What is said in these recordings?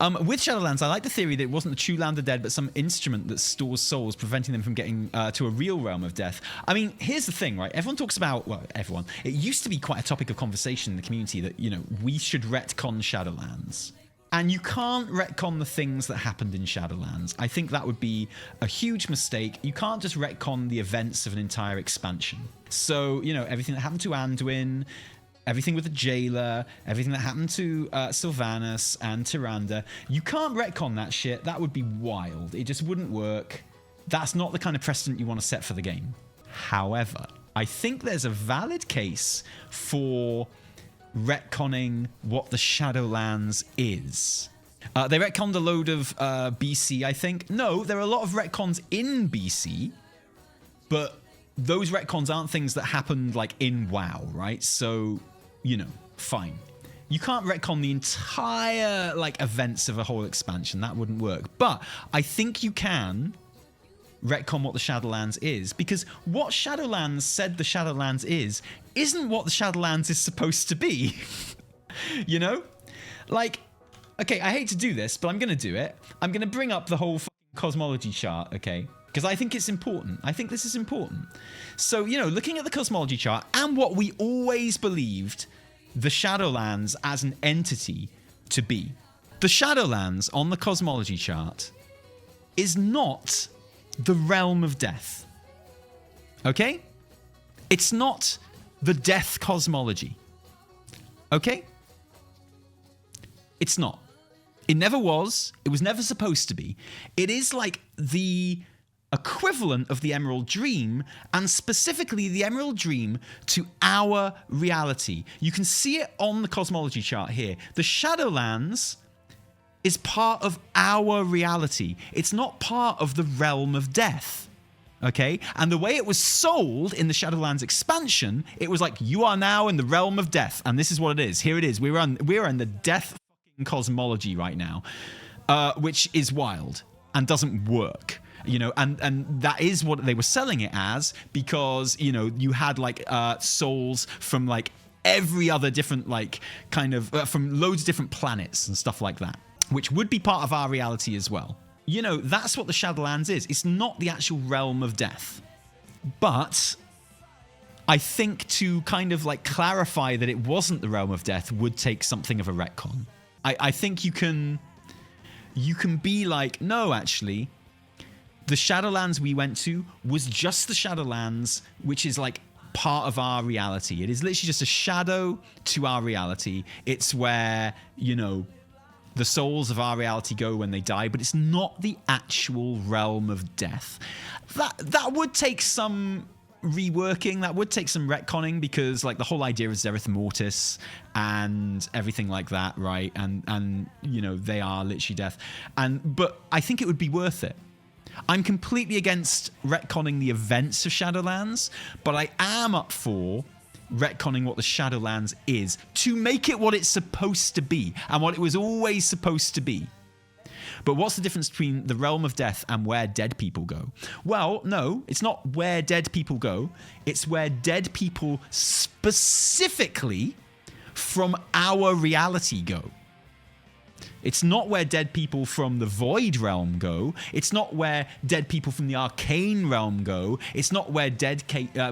With Shadowlands, I like the theory that it wasn't the true land of dead, but some instrument that stores souls, preventing them from getting to a real realm of death. I mean, here's the thing, right? Everyone talks about, well, everyone. It used to be quite a topic of conversation in the community that, you know, we should retcon Shadowlands. And you can't retcon the things that happened in Shadowlands. I think that would be a huge mistake. You can't just retcon the events of an entire expansion. So, you know, everything that happened to Anduin, everything with the jailer, everything that happened to Sylvanas and Tyrande, you can't retcon that shit. That would be wild. It just wouldn't work. That's not the kind of precedent you want to set for the game. However, I think there's a valid case for retconning what the Shadowlands is. They retconned a load of BC, I think. No, there are a lot of retcons in BC, but those retcons aren't things that happened like in WoW, right? So, you know, fine. You can't retcon the entire like events of a whole expansion. That wouldn't work. But I think you can retcon what the Shadowlands is, because what Shadowlands said the Shadowlands is isn't what the Shadowlands is supposed to be. You know? Like, okay, I hate to do this, but I'm going to do it. I'm going to bring up the whole cosmology chart, okay? Because I think it's important. I think this is important. So, you know, looking at the cosmology chart and what we always believed the Shadowlands as an entity to be. The Shadowlands on the cosmology chart is not the realm of death. Okay? It's not the death cosmology. Okay? It's not. It never was. It was never supposed to be. It is like the equivalent of the Emerald Dream, and specifically the Emerald Dream to our reality. You can see it on the cosmology chart here. The Shadowlands is part of our reality. It's not part of the realm of death. Okay? And the way it was sold in the Shadowlands expansion, it was like, you are now in the realm of death, and this is what it is. Here it is. We're in the death fucking cosmology right now, which is wild and doesn't work. You know, and that is what they were selling it as, because, you know, you had like souls from like every other different like kind of from loads of different planets and stuff like that, which would be part of our reality as well. You know, that's what the Shadowlands is. It's not the actual realm of death. But I think to kind of like clarify that it wasn't the realm of death would take something of a retcon. I think you can be like, no, actually, the Shadowlands we went to was just the Shadowlands, which is like part of our reality. It is literally just a shadow to our reality. It's where, you know, the souls of our reality go when they die, but it's not the actual realm of death. That would take some reworking, that would take some retconning, because like the whole idea is Zereth Mortis and everything like that, right? And you know, they are literally death. But I think it would be worth it. I'm completely against retconning the events of Shadowlands, but I am up for retconning what the Shadowlands is to make it what it's supposed to be and what it was always supposed to be. But what's the difference between the realm of death and where dead people go? Well, no, it's not where dead people go. It's where dead people specifically from our reality go. It's not where dead people from the Void realm go. It's not where dead people from the Arcane realm go. It's not where dead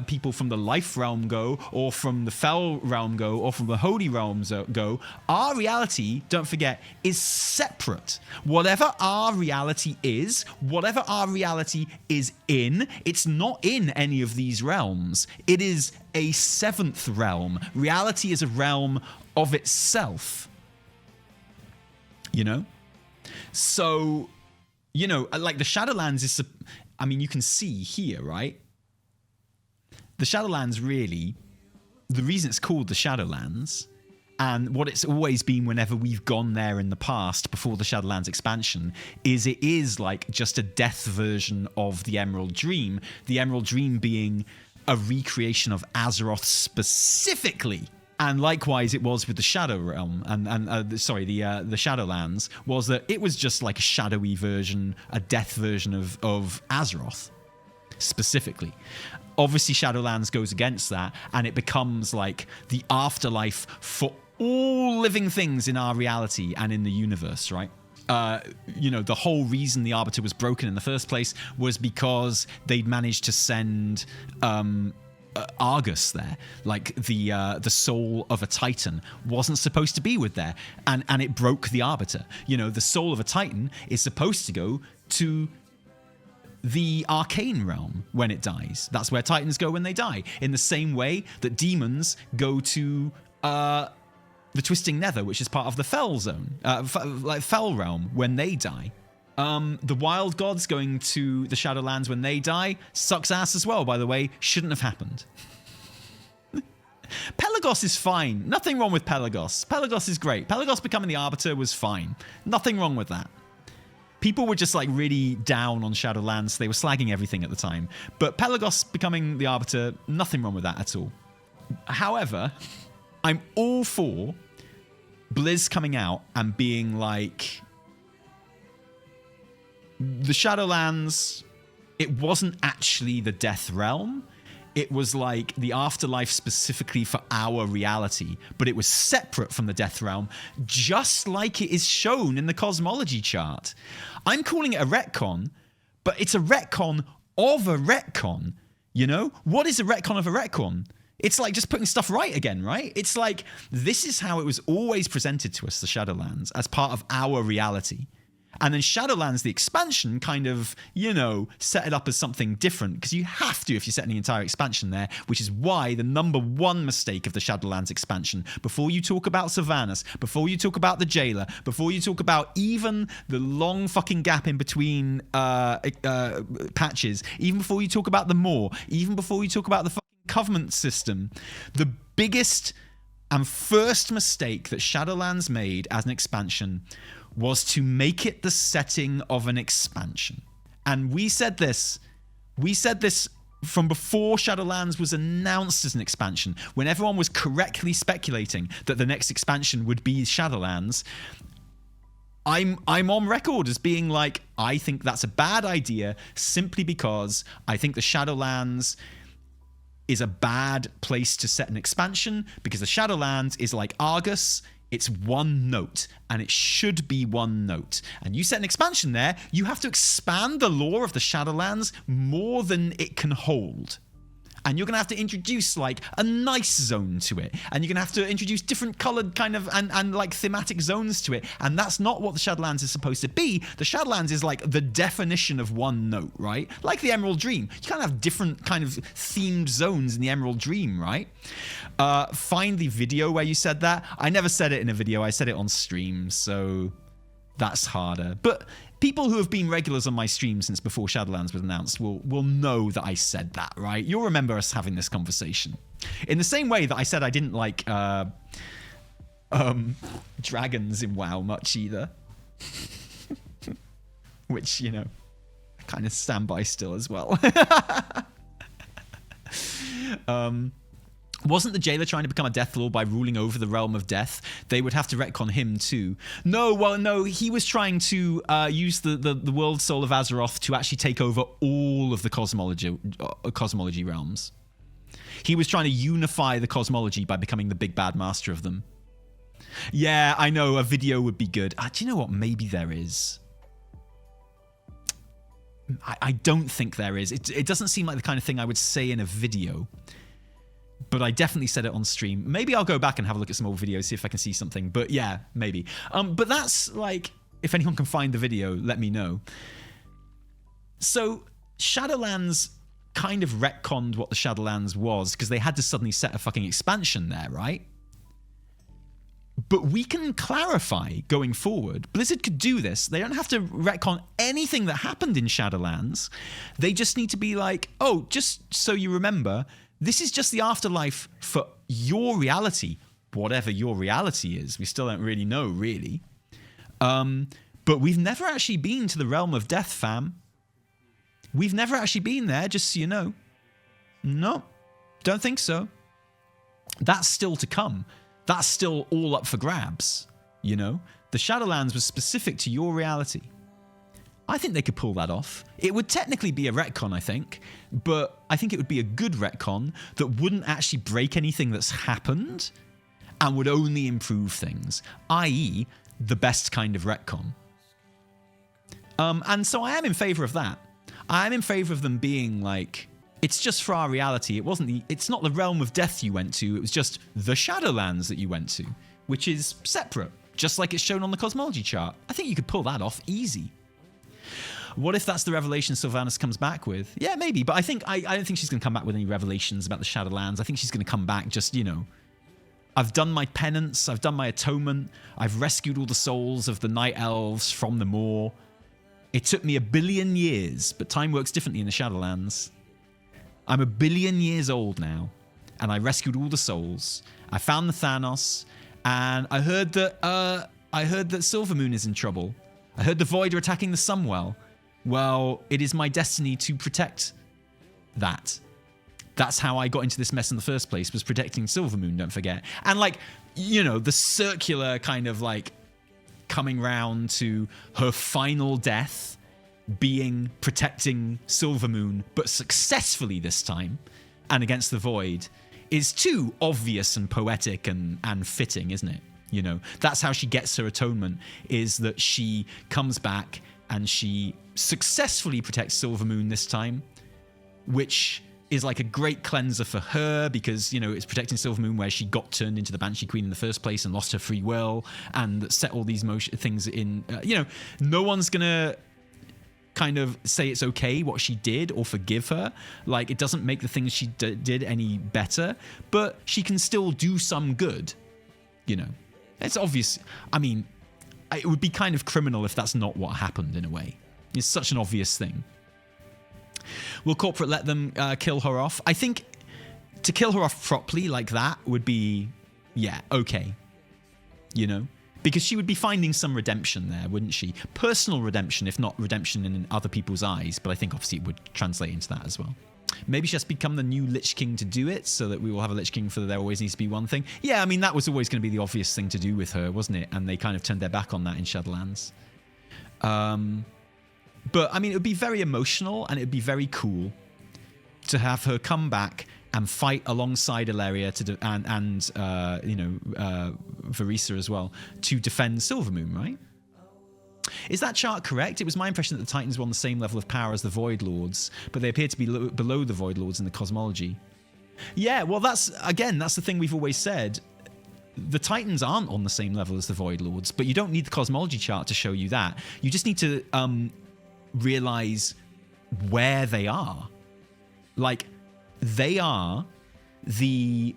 people from the Life realm go, or from the Fel realm go, or from the Holy realms go. Our reality, don't forget, is separate. Whatever our reality is in, it's not in any of these realms. It is a seventh realm. Reality is a realm of itself. You know? So, you know, like the Shadowlands is, I mean, you can see here, right? The Shadowlands really, the reason it's called the Shadowlands, and what it's always been whenever we've gone there in the past before the Shadowlands expansion, is it is like just a death version of the Emerald Dream. The Emerald Dream being a recreation of Azeroth specifically. And likewise, it was with the Shadow Realm, the Shadowlands, was that it was just like a shadowy version, a death version of Azeroth, specifically. Obviously, Shadowlands goes against that, and it becomes like the afterlife for all living things in our reality and in the universe, right? the whole reason the Arbiter was broken in the first place was because they'd managed to send Argus there, like the soul of a Titan wasn't supposed to be with there, and it broke the Arbiter. The soul of a Titan is supposed to go to the arcane realm when it dies. That's where Titans go when they die, in the same way that demons go to the Twisting Nether, which is part of the Fell zone, Fell realm, when they die. The Wild Gods going to the Shadowlands when they die sucks ass as well, by the way. Shouldn't have happened. Pelagos is fine. Nothing wrong with Pelagos. Pelagos is great. Pelagos becoming the Arbiter was fine. Nothing wrong with that. People were just like really down on Shadowlands. They were slagging everything at the time. But Pelagos becoming the Arbiter, nothing wrong with that at all. However, I'm all for Blizz coming out and being like, the Shadowlands, it wasn't actually the Death Realm. It was like the afterlife specifically for our reality, but it was separate from the Death Realm, just like it is shown in the Cosmology chart. I'm calling it a retcon, but it's a retcon of a retcon, What is a retcon of a retcon? It's like just putting stuff right again, right? It's like, this is how it was always presented to us, the Shadowlands, as part of our reality. And then Shadowlands, the expansion, kind of, set it up as something different, because you have to if you're setting the entire expansion there, which is why the number one mistake of the Shadowlands expansion, before you talk about Sylvanas, before you talk about the Jailer, before you talk about even the long fucking gap in between patches, even before you talk about the Maw, even before you talk about the fucking Covenant system, the biggest and first mistake that Shadowlands made as an expansion was to make it the setting of an expansion. And we said this from before Shadowlands was announced as an expansion, when everyone was correctly speculating that the next expansion would be Shadowlands. I'm on record as being like, I think that's a bad idea, simply because I think the Shadowlands is a bad place to set an expansion, because the Shadowlands is like Argus. It's one note, and it should be one note. And you set an expansion there, you have to expand the lore of the Shadowlands more than it can hold. And you're going to have to introduce like a nice zone to it. And you're going to have to introduce different colored kind of and like thematic zones to it. And that's not what the Shadowlands is supposed to be. The Shadowlands is like the definition of one note, right? Like the Emerald Dream. You can't have different kind of themed zones in the Emerald Dream, right? Find the video where you said that. I never said it in a video. I said it on stream. So that's harder. But people who have been regulars on my stream since before Shadowlands was announced will know that I said that, right? You'll remember us having this conversation. In the same way that I said I didn't like dragons in WoW much either. Which, I kind of stand by still as well. Wasn't the Jailer trying to become a Death Lord by ruling over the realm of death? They would have to retcon him too. No, he was trying to use the world soul of Azeroth to actually take over all of the cosmology realms. He was trying to unify the cosmology by becoming the big bad master of them. Yeah, I know, a video would be good. Do you know what? Maybe there is. I don't think there is. It doesn't seem like the kind of thing I would say in a video. But I definitely said it on stream. Maybe I'll go back and have a look at some old videos, see if I can see something. But yeah, maybe. But that's like, if anyone can find the video, let me know. So Shadowlands kind of retconned what the Shadowlands was, because they had to suddenly set a fucking expansion there, right? But we can clarify going forward. Blizzard could do this. They don't have to retcon anything that happened in Shadowlands. They just need to be like, oh, just so you remember, this is just the afterlife for your reality, whatever your reality is. We still don't really know, really. But we've never actually been to the realm of death, fam. We've never actually been there, just so you know. No, don't think so. That's still to come. That's still all up for grabs, The Shadowlands was specific to your reality. I think they could pull that off. It would technically be a retcon, I think, but I think it would be a good retcon that wouldn't actually break anything that's happened and would only improve things, i.e. the best kind of retcon. And so I am in favor of that. I am in favor of them being like, it's just for our reality. It's not the realm of death you went to. It was just the Shadowlands that you went to, which is separate, just like it's shown on the Cosmology chart. I think you could pull that off easy. What if that's the revelation Sylvanas comes back with? Yeah, maybe. But I don't think she's going to come back with any revelations about the Shadowlands. I think she's going to come back just, I've done my penance. I've done my atonement. I've rescued all the souls of the night elves from the moor. It took me 1 billion years, but time works differently in the Shadowlands. I'm 1 billion years old now, and I rescued all the souls. I found the Thanos, and I heard that Silvermoon is in trouble. I heard the Void are attacking the Sunwell. Well, it is my destiny to protect that. That's how I got into this mess in the first place, was protecting Silvermoon, don't forget. And the circular kind of coming round to her final death being protecting Silvermoon, but successfully this time, and against the Void, is too obvious and poetic and fitting, isn't it? That's how she gets her atonement, is that she comes back and she successfully protects Silvermoon this time, which is like a great cleanser for her because, it's protecting Silvermoon where she got turned into the Banshee Queen in the first place and lost her free will and set all these things in, no one's going to kind of say it's okay what she did or forgive her. It doesn't make the things she did any better, but she can still do some good, It's obvious. I mean, it would be kind of criminal if that's not what happened in a way. It's such an obvious thing. Will corporate let them kill her off? I think to kill her off properly like that would be, okay. Because she would be finding some redemption there, wouldn't she? Personal redemption, if not redemption in other people's eyes. But I think obviously it would translate into that as well. Maybe she has to become the new Lich King to do it, so that we will have a Lich King for There Always Needs to Be One Thing. Yeah, I mean, that was always going to be the obvious thing to do with her, wasn't it? And they kind of turned their back on that in Shadowlands. But, I mean, it would be very emotional, and it would be very cool to have her come back and fight alongside Ilaria and Varisa as well to defend Silvermoon, right? Is that chart correct? It was my impression that the Titans were on the same level of power as the Void Lords, but they appear to be below the Void Lords in the Cosmology. Yeah, well, that's the thing we've always said. The Titans aren't on the same level as the Void Lords, but you don't need the Cosmology chart to show you that. You just need to realize where they are. They are the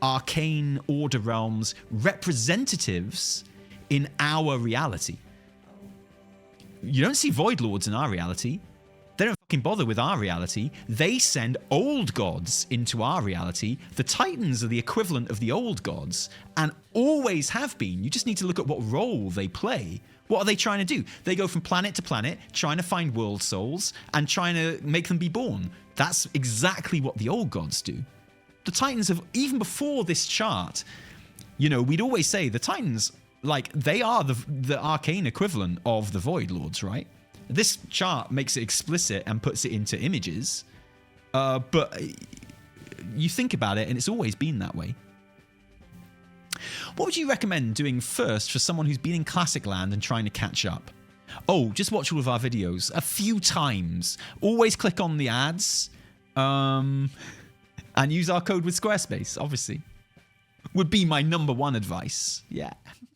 arcane order realms representatives in our reality. You don't see Void Lords in our reality. They don't fucking bother with our reality. They send old gods into our reality. The Titans are the equivalent of the old gods and always have been. You just need to look at what role they play. What are they trying to do? They go from planet to planet, trying to find world souls and trying to make them be born. That's exactly what the old gods do. The Titans have, even before this chart, we'd always say the Titans, they are the arcane equivalent of the Void Lords, right? This chart makes it explicit and puts it into images, but you think about it and it's always been that way. What would you recommend doing first for someone who's been in Classic Land and trying to catch up? Oh, just watch all of our videos a few times. Always click on the ads and use our code with Squarespace, obviously. Would be my number one advice. Yeah.